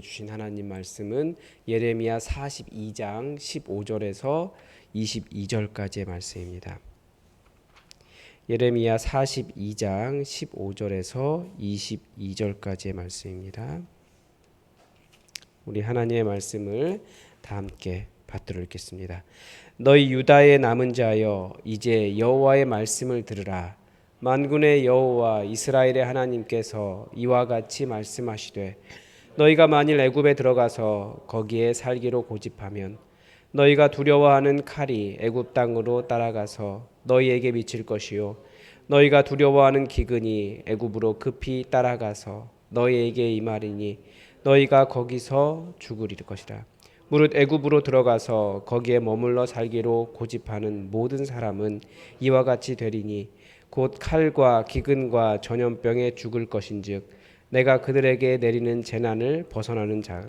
주신 하나님 말씀은 예레미야 42장 15절에서 22절까지의 말씀입니다. 예레미야 42장 15절에서 22절까지의 말씀입니다. 우리 하나님의 말씀을 다 함께 받들어 읽겠습니다. 너희 유다의 남은 자여 이제 여호와의 말씀을 들으라. 만군의 여호와 이스라엘의 하나님께서 이와 같이 말씀하시되 너희가 만일 애굽에 들어가서 거기에 살기로 고집하면 너희가 두려워하는 칼이 애굽 땅으로 따라가서 너희에게 미칠 것이요 너희가 두려워하는 기근이 애굽으로 급히 따라가서 너희에게 임하리니 너희가 거기서 죽으리 것이라. 무릇 애굽으로 들어가서 거기에 머물러 살기로 고집하는 모든 사람은 이와 같이 되리니 곧 칼과 기근과 전염병에 죽을 것인즉 내가 그들에게 내리는 재난을 벗어나는 자라.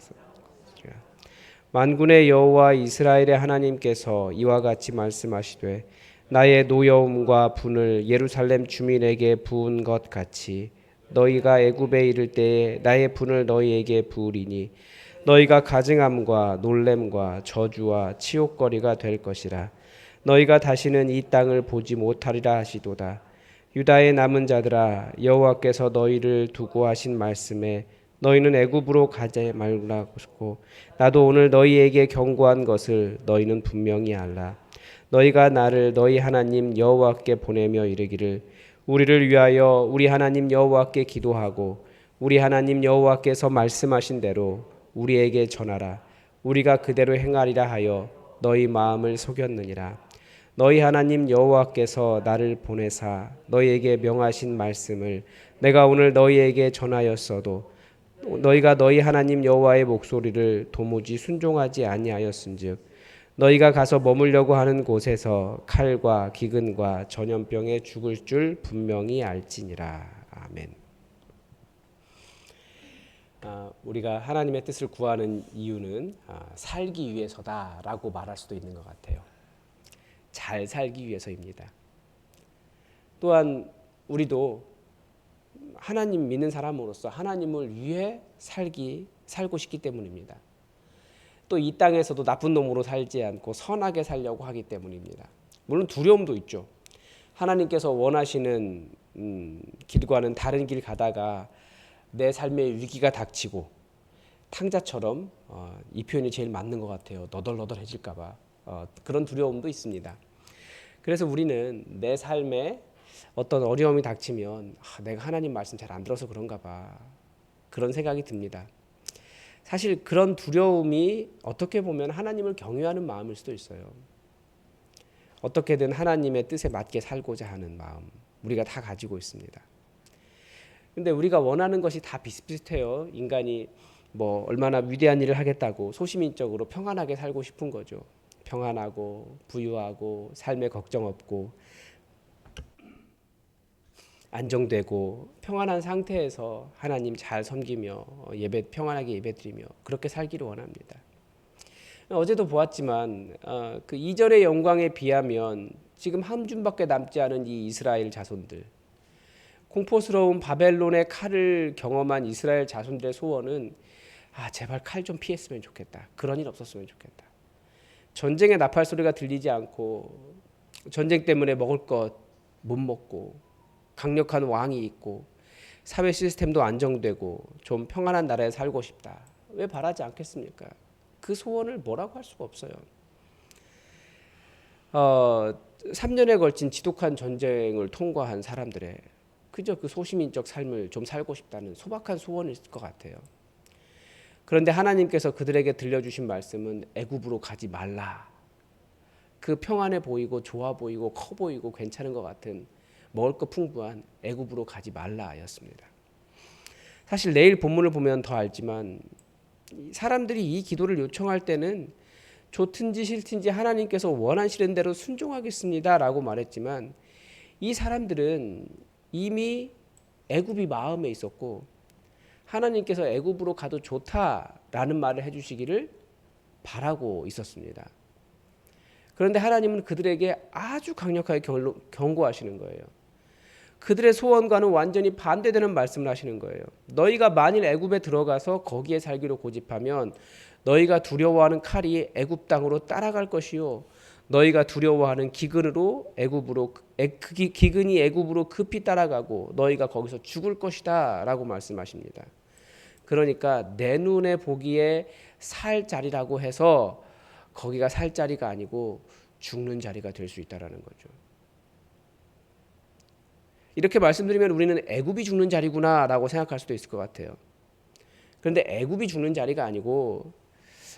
만군의 여호와 이스라엘의 하나님께서 이와 같이 말씀하시되 나의 노여움과 분을 예루살렘 주민에게 부은 것 같이 너희가 애굽에 이를 때에 나의 분을 너희에게 부으리니 너희가 가증함과 놀램과 저주와 치욕거리가 될 것이라. 너희가 다시는 이 땅을 보지 못하리라 하시도다. 유다의 남은 자들아 여호와께서 너희를 두고 하신 말씀에 너희는 애굽으로 가지 말라고 나도 오늘 너희에게 경고한 것을 너희는 분명히 알라. 너희가 나를 너희 하나님 여호와께 보내며 이르기를 우리를 위하여 우리 하나님 여호와께 기도하고 우리 하나님 여호와께서 말씀하신 대로 우리에게 전하라. 우리가 그대로 행하리라 하여 너희 마음을 속였느니라. 너희 하나님 여호와께서 나를 보내사 너희에게 명하신 말씀을 내가 오늘 너희에게 전하였어도 너희가 너희 하나님 여호와의 목소리를 도무지 순종하지 아니하였은즉 너희가 가서 머물려고 하는 곳에서 칼과 기근과 전염병에 죽을 줄 분명히 알지니라. 아멘. 우리가 하나님의 뜻을 구하는 이유는 살기 위해서다라고 말할 수도 있는 것 같아요. 잘 살기 위해서입니다. 또한 우리도 하나님 믿는 사람으로서 하나님을 위해 살고 싶기 때문입니다. 또 이 땅에서도 나쁜 놈으로 살지 않고 선하게 살려고 하기 때문입니다. 물론 두려움도 있죠. 하나님께서 원하시는 길과는 다른 길 가다가 내 삶의 위기가 닥치고 탕자처럼 이 표현이 제일 맞는 것 같아요. 너덜너덜해질까 봐 그런 두려움도 있습니다. 그래서 우리는 내 삶에 어떤 어려움이 닥치면 내가 하나님 말씀 잘 안 들어서 그런가 봐 그런 생각이 듭니다. 사실 그런 두려움이 어떻게 보면 하나님을 경외하는 마음일 수도 있어요. 어떻게든 하나님의 뜻에 맞게 살고자 하는 마음 우리가 다 가지고 있습니다. 근데 우리가 원하는 것이 다 비슷비슷해요. 인간이 뭐 얼마나 위대한 일을 하겠다고 소시민적으로 평안하게 살고 싶은 거죠. 평안하고 부유하고 삶에 걱정 없고 안정되고 평안한 상태에서 하나님 잘 섬기며 평안하게 예배드리며 그렇게 살기를 원합니다. 어제도 보았지만 그 이전의 영광에 비하면 지금 한 줌밖에 남지 않은 이 이스라엘 자손들, 공포스러운 바벨론의 칼을 경험한 이스라엘 자손들의 소원은 제발 칼 좀 피했으면 좋겠다. 그런 일 없었으면 좋겠다. 전쟁의 나팔 소리가 들리지 않고 전쟁 때문에 먹을 것 못 먹고 강력한 왕이 있고 사회 시스템도 안정되고 좀 평안한 나라에 살고 싶다. 왜 바라지 않겠습니까? 그 소원을 뭐라고 할 수가 없어요. 3년에 걸친 지독한 전쟁을 통과한 사람들의 그저 그 소시민적 삶을 좀 살고 싶다는 소박한 소원일 것 같아요. 그런데 하나님께서 그들에게 들려주신 말씀은 애굽으로 가지 말라. 그 평안해 보이고 좋아 보이고 커 보이고 괜찮은 것 같은 먹을 것 풍부한 애굽으로 가지 말라였습니다. 사실 내일 본문을 보면 더 알지만 사람들이 이 기도를 요청할 때는 좋든지 싫든지 하나님께서 원하시는 대로 순종하겠습니다라고 말했지만 이 사람들은 이미 애굽이 마음에 있었고 하나님께서 애굽으로 가도 좋다라는 말을 해주시기를 바라고 있었습니다. 그런데 하나님은 그들에게 아주 강력하게 경고하시는 거예요. 그들의 소원과는 완전히 반대되는 말씀을 하시는 거예요. 너희가 만일 애굽에 들어가서 거기에 살기로 고집하면 너희가 두려워하는 칼이 애굽 땅으로 따라갈 것이요 너희가 두려워하는 기근으로 기근이 애굽으로 급히 따라가고 너희가 거기서 죽을 것이다라고 말씀하십니다. 그러니까 내 눈에 보기에 살 자리라고 해서 거기가 살 자리가 아니고 죽는 자리가 될 수 있다라는 거죠. 이렇게 말씀드리면 우리는 애굽이 죽는 자리구나라고 생각할 수도 있을 것 같아요. 그런데 애굽이 죽는 자리가 아니고,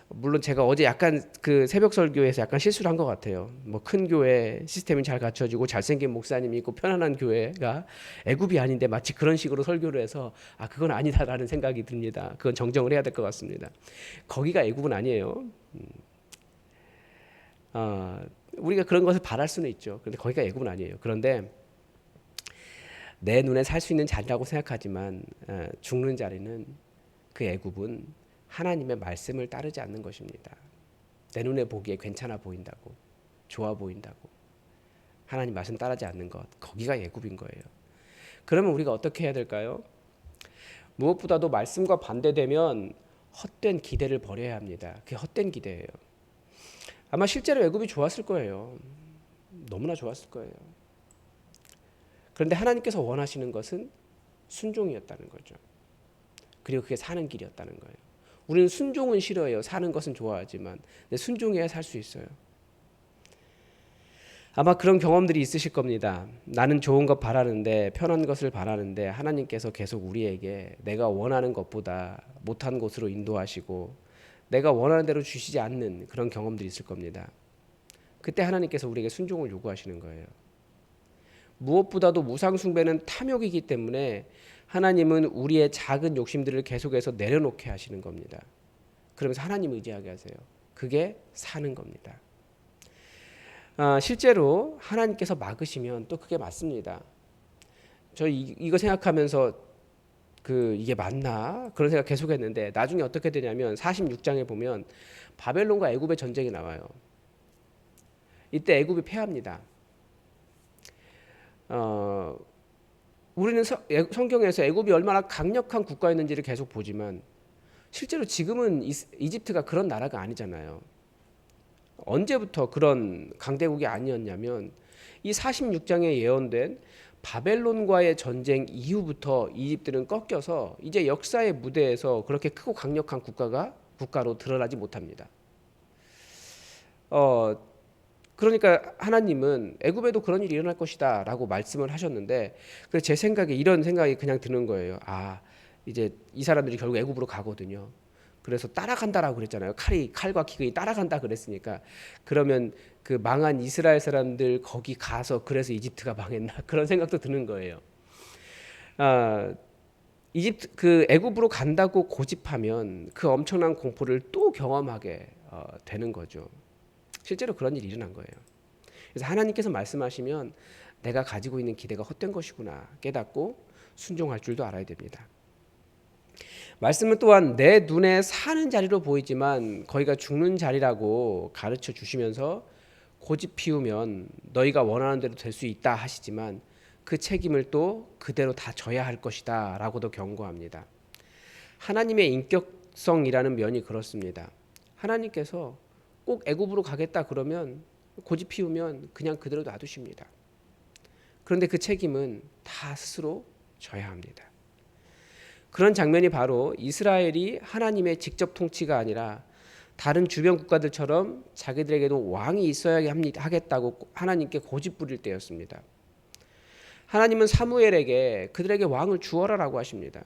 물론 제가 어제 약간 그 새벽 설교에서 약간 실수를 한 것 같아요. 뭐 큰 교회 시스템이 잘 갖춰지고 잘생긴 목사님이 있고 편안한 교회가 애굽이 아닌데 마치 그런 식으로 설교를 해서 그건 아니다라는 생각이 듭니다. 그건 정정을 해야 될 것 같습니다. 거기가 애굽은 아니에요. 우리가 그런 것을 바랄 수는 있죠. 그런데 거기가 애굽은 아니에요. 그런데 내 눈에 살 수 있는 자리라고 생각하지만 죽는 자리는 그 애굽은 하나님의 말씀을 따르지 않는 것입니다. 내 눈에 보기에 괜찮아 보인다고, 좋아 보인다고 하나님 말씀 따르지 않는 것, 거기가 애굽인 거예요. 그러면 우리가 어떻게 해야 될까요? 무엇보다도 말씀과 반대되면 헛된 기대를 버려야 합니다. 그게 헛된 기대예요. 아마 실제로 애굽이 좋았을 거예요. 너무나 좋았을 거예요. 그런데 하나님께서 원하시는 것은 순종이었다는 거죠. 그리고 그게 사는 길이었다는 거예요. 우리는 순종은 싫어해요. 사는 것은 좋아하지만 근데 순종해야 살 수 있어요. 아마 그런 경험들이 있으실 겁니다. 나는 좋은 것 바라는데, 편한 것을 바라는데 하나님께서 계속 우리에게 내가 원하는 것보다 못한 곳으로 인도하시고 내가 원하는 대로 주시지 않는 그런 경험들이 있을 겁니다. 그때 하나님께서 우리에게 순종을 요구하시는 거예요. 무엇보다도 무상 숭배는 탐욕이기 때문에 하나님은 우리의 작은 욕심들을 계속해서 내려놓게 하시는 겁니다. 그러면서 하나님 의지하게 하세요. 그게 사는 겁니다. 실제로 하나님께서 막으시면 또 그게 맞습니다. 저 이거 생각하면서 이게 맞나? 그런 생각 계속했는데 나중에 어떻게 되냐면 46장에 보면 바벨론과 애굽의 전쟁이 나와요. 이때 애굽이 패합니다. 우리는 성경에서 애굽이 얼마나 강력한 국가였는지를 계속 보지만 실제로 지금은 이집트가 그런 나라가 아니잖아요. 언제부터 그런 강대국이 아니었냐면 이 46장에 예언된 바벨론과의 전쟁 이후부터 이집트는 꺾여서 이제 역사의 무대에서 그렇게 크고 강력한 국가로 드러나지 못합니다. 그러니까 하나님은 애굽에도 그런 일이 일어날 것이다 라고 말씀을 하셨는데, 그래서 제 생각에 이런 생각이 그냥 드는 거예요. 이제 이 사람들이 결국 애굽으로 가거든요. 그래서 따라간다라고 그랬잖아요. 칼과 기근이 따라간다 그랬으니까 그러면 그 망한 이스라엘 사람들 거기 가서 그래서 이집트가 망했나 그런 생각도 드는 거예요. 애굽으로 간다고 고집하면 그 엄청난 공포를 또 경험하게 되는 거죠. 실제로 그런 일이 일어난 거예요. 그래서 하나님께서 말씀하시면 내가 가지고 있는 기대가 헛된 것이구나 깨닫고 순종할 줄도 알아야 됩니다. 말씀은 또한 내 눈에 사는 자리로 보이지만 거기가 죽는 자리라고 가르쳐 주시면서 고집 피우면 너희가 원하는 대로 될 수 있다 하시지만 그 책임을 또 그대로 다 져야 할 것이다 라고도 경고합니다. 하나님의 인격성이라는 면이 그렇습니다. 하나님께서 꼭 애굽으로 가겠다 그러면 고집 피우면 그냥 그대로 놔두십니다. 그런데 그 책임은 다 스스로 져야 합니다. 그런 장면이 바로 이스라엘이 하나님의 직접 통치가 아니라 다른 주변 국가들처럼 자기들에게도 왕이 있어야 하겠다고 하나님께 고집 부릴 때였습니다. 하나님은 사무엘에게 그들에게 왕을 주어라라고 하십니다.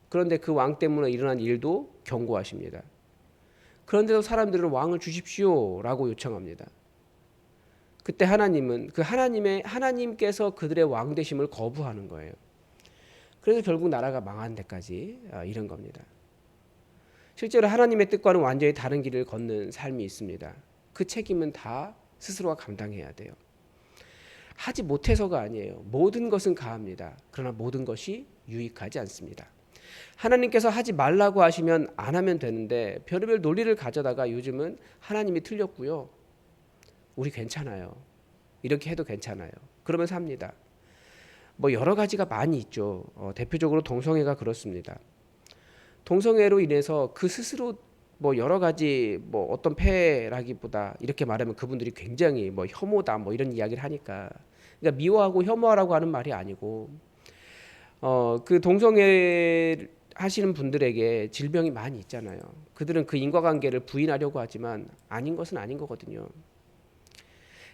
그런데 그 왕 때문에 일어난 일도 경고하십니다. 그런데도 사람들은 왕을 주십시오라고 요청합니다. 그때 하나님은 하나님께서 그들의 왕 되심을 거부하는 거예요. 그래서 결국 나라가 망한 데까지 이른 겁니다. 실제로 하나님의 뜻과는 완전히 다른 길을 걷는 삶이 있습니다. 그 책임은 다 스스로가 감당해야 돼요. 하지 못해서가 아니에요. 모든 것은 가합니다. 그러나 모든 것이 유익하지 않습니다. 하나님께서 하지 말라고 하시면 안 하면 되는데 별의별 논리를 가져다가 요즘은 하나님이 틀렸고요. 우리 괜찮아요. 이렇게 해도 괜찮아요. 그러면서 합니다. 뭐 여러 가지가 많이 있죠. 대표적으로 동성애가 그렇습니다. 동성애로 인해서 그 스스로 뭐 여러 가지 뭐 어떤 폐라기보다 이렇게 말하면 그분들이 굉장히 뭐 혐오다 뭐 이런 이야기를 하니까, 그러니까 미워하고 혐오하라고 하는 말이 아니고 그 동성애 하시는 분들에게 질병이 많이 있잖아요. 그들은 그 인과관계를 부인하려고 하지만 아닌 것은 아닌 거거든요.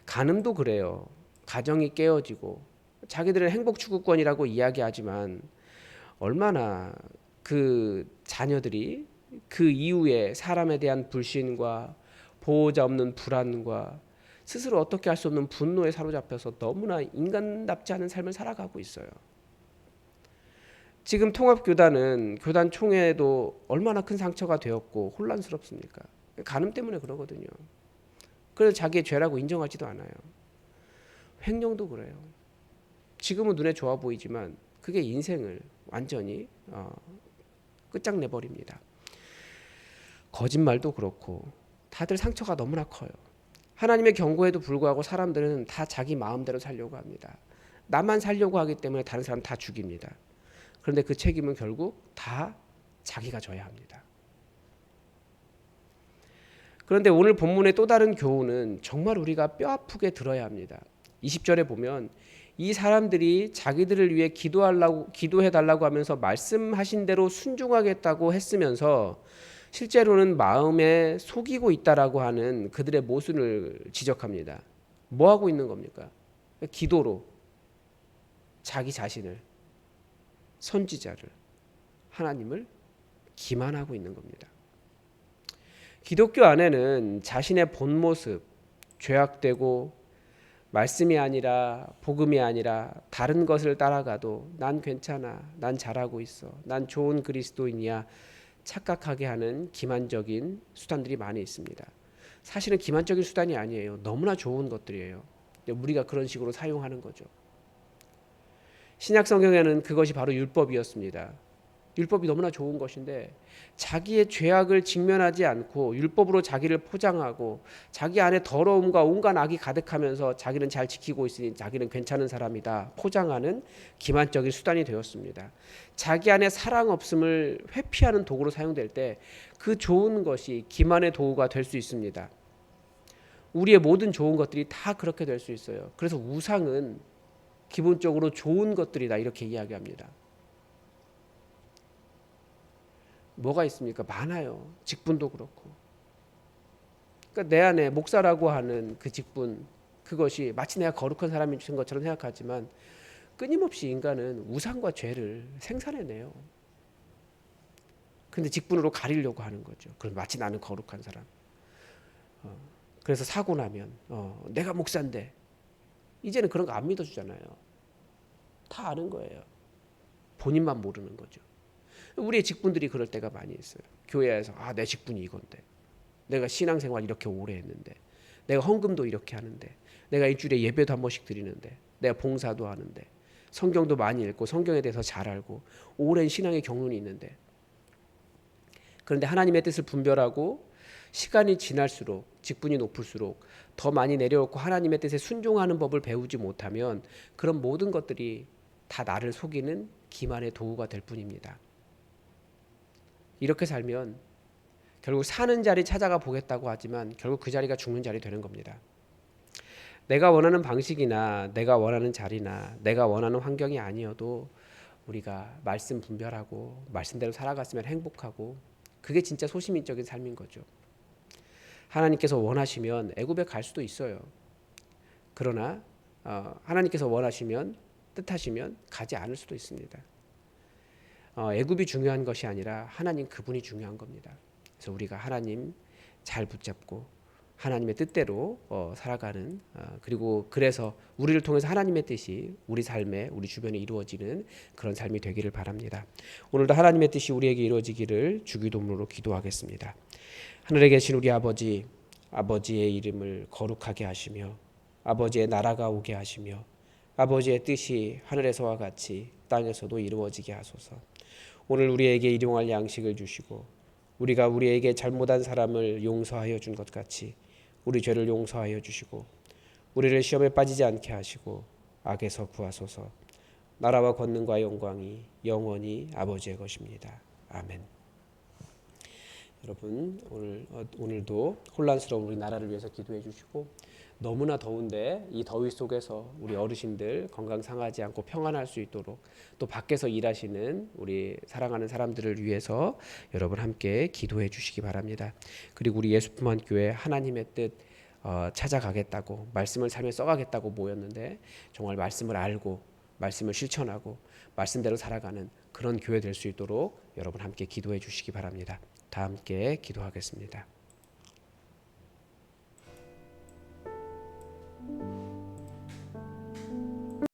간음도 그래요. 가정이 깨어지고 자기들은 행복 추구권이라고 이야기하지만 얼마나 그 자녀들이 그 이후에 사람에 대한 불신과 보호자 없는 불안과 스스로 어떻게 할 수 없는 분노에 사로잡혀서 너무나 인간답지 않은 삶을 살아가고 있어요. 지금 통합교단은 교단 총회도 얼마나 큰 상처가 되었고 혼란스럽습니까? 간음 때문에 그러거든요. 그래서 자기의 죄라고 인정하지도 않아요. 횡령도 그래요. 지금은 눈에 좋아 보이지만 그게 인생을 완전히 끝장내버립니다. 거짓말도 그렇고 다들 상처가 너무나 커요. 하나님의 경고에도 불구하고 사람들은 다 자기 마음대로 살려고 합니다. 나만 살려고 하기 때문에 다른 사람 다 죽입니다. 그런데 그 책임은 결국 다 자기가 져야 합니다. 그런데 오늘 본문의 또 다른 교훈은 정말 우리가 뼈아프게 들어야 합니다. 20절에 보면 이 사람들이 자기들을 위해 기도해달라고 하면서 말씀하신 대로 순종하겠다고 했으면서 실제로는 마음에 속이고 있다라고 하는 그들의 모순을 지적합니다. 뭐 하고 있는 겁니까? 기도로 자기 자신을, 선지자를, 하나님을 기만하고 있는 겁니다. 기독교 안에는 자신의 본 모습, 죄악되고 말씀이 아니라 복음이 아니라 다른 것을 따라가도 난 괜찮아, 난 잘하고 있어, 난 좋은 그리스도인이야 착각하게 하는 기만적인 수단들이 많이 있습니다. 사실은 기만적인 수단이 아니에요. 너무나 좋은 것들이에요. 우리가 그런 식으로 사용하는 거죠. 신약 성경에는 그것이 바로 율법이었습니다. 율법이 너무나 좋은 것인데 자기의 죄악을 직면하지 않고 율법으로 자기를 포장하고 자기 안에 더러움과 온갖 악이 가득하면서 자기는 잘 지키고 있으니 자기는 괜찮은 사람이다 포장하는 기만적인 수단이 되었습니다. 자기 안에 사랑 없음을 회피하는 도구로 사용될 때 그 좋은 것이 기만의 도구가 될 수 있습니다. 우리의 모든 좋은 것들이 다 그렇게 될 수 있어요. 그래서 우상은 기본적으로 좋은 것들이다 이렇게 이야기합니다. 뭐가 있습니까? 많아요. 직분도 그렇고. 그러니까 내 안에 목사라고 하는 그 직분, 그것이 마치 내가 거룩한 사람인 것처럼 생각하지만 끊임없이 인간은 우상과 죄를 생산해내요. 근데 직분으로 가리려고 하는 거죠. 그럼 마치 나는 거룩한 사람. 그래서 사고 나면 내가 목사인데 이제는 그런 거 안 믿어주잖아요. 다 아는 거예요. 본인만 모르는 거죠. 우리의 직분들이 그럴 때가 많이 있어요. 교회에서 내 직분이 이건데, 내가 신앙생활 이렇게 오래 했는데, 내가 헌금도 이렇게 하는데, 내가 일주일에 예배도 한 번씩 드리는데, 내가 봉사도 하는데, 성경도 많이 읽고 성경에 대해서 잘 알고 오랜 신앙의 경륜이 있는데, 그런데 하나님의 뜻을 분별하고 시간이 지날수록 직분이 높을수록 더 많이 내려오고 하나님의 뜻에 순종하는 법을 배우지 못하면 그런 모든 것들이 다 나를 속이는 기만의 도구가 될 뿐입니다. 이렇게 살면 결국 사는 자리 찾아가 보겠다고 하지만 결국 그 자리가 죽는 자리 되는 겁니다. 내가 원하는 방식이나 내가 원하는 자리나 내가 원하는 환경이 아니어도 우리가 말씀 분별하고 말씀대로 살아갔으면 행복하고 그게 진짜 소시민적인 삶인 거죠. 하나님께서 원하시면 애굽에 갈 수도 있어요. 그러나 하나님께서 원하시면 뜻하시면 가지 않을 수도 있습니다. 애굽이 중요한 것이 아니라 하나님 그분이 중요한 겁니다. 그래서 우리가 하나님 잘 붙잡고 하나님의 뜻대로 살아가는 그리고 그래서 우리를 통해서 하나님의 뜻이 우리 삶에 우리 주변에 이루어지는 그런 삶이 되기를 바랍니다. 오늘도 하나님의 뜻이 우리에게 이루어지기를 주기도문으로 기도하겠습니다. 하늘에 계신 우리 아버지, 아버지의 이름을 거룩하게 하시며 아버지의 나라가 오게 하시며 아버지의 뜻이 하늘에서와 같이 땅에서도 이루어지게 하소서. 오늘 우리에게 일용할 양식을 주시고 우리가 우리에게 잘못한 사람을 용서하여 준 것 같이 우리 죄를 용서하여 주시고 우리를 시험에 빠지지 않게 하시고 악에서 구하소서. 나라와 권능과 영광이 영원히 아버지의 것입니다. 아멘. 여러분 오늘도 혼란스러운 우리 나라를 위해서 기도해 주시고, 너무나 더운데 이 더위 속에서 우리 어르신들 건강 상하지 않고 평안할 수 있도록, 또 밖에서 일하시는 우리 사랑하는 사람들을 위해서 여러분 함께 기도해 주시기 바랍니다. 그리고 우리 예수품한 교회 하나님의 뜻 찾아가겠다고, 말씀을 삶에 써가겠다고 모였는데, 정말 말씀을 알고 말씀을 실천하고 말씀대로 살아가는 그런 교회 될 수 있도록 여러분 함께 기도해 주시기 바랍니다. 다 함께 기도하겠습니다.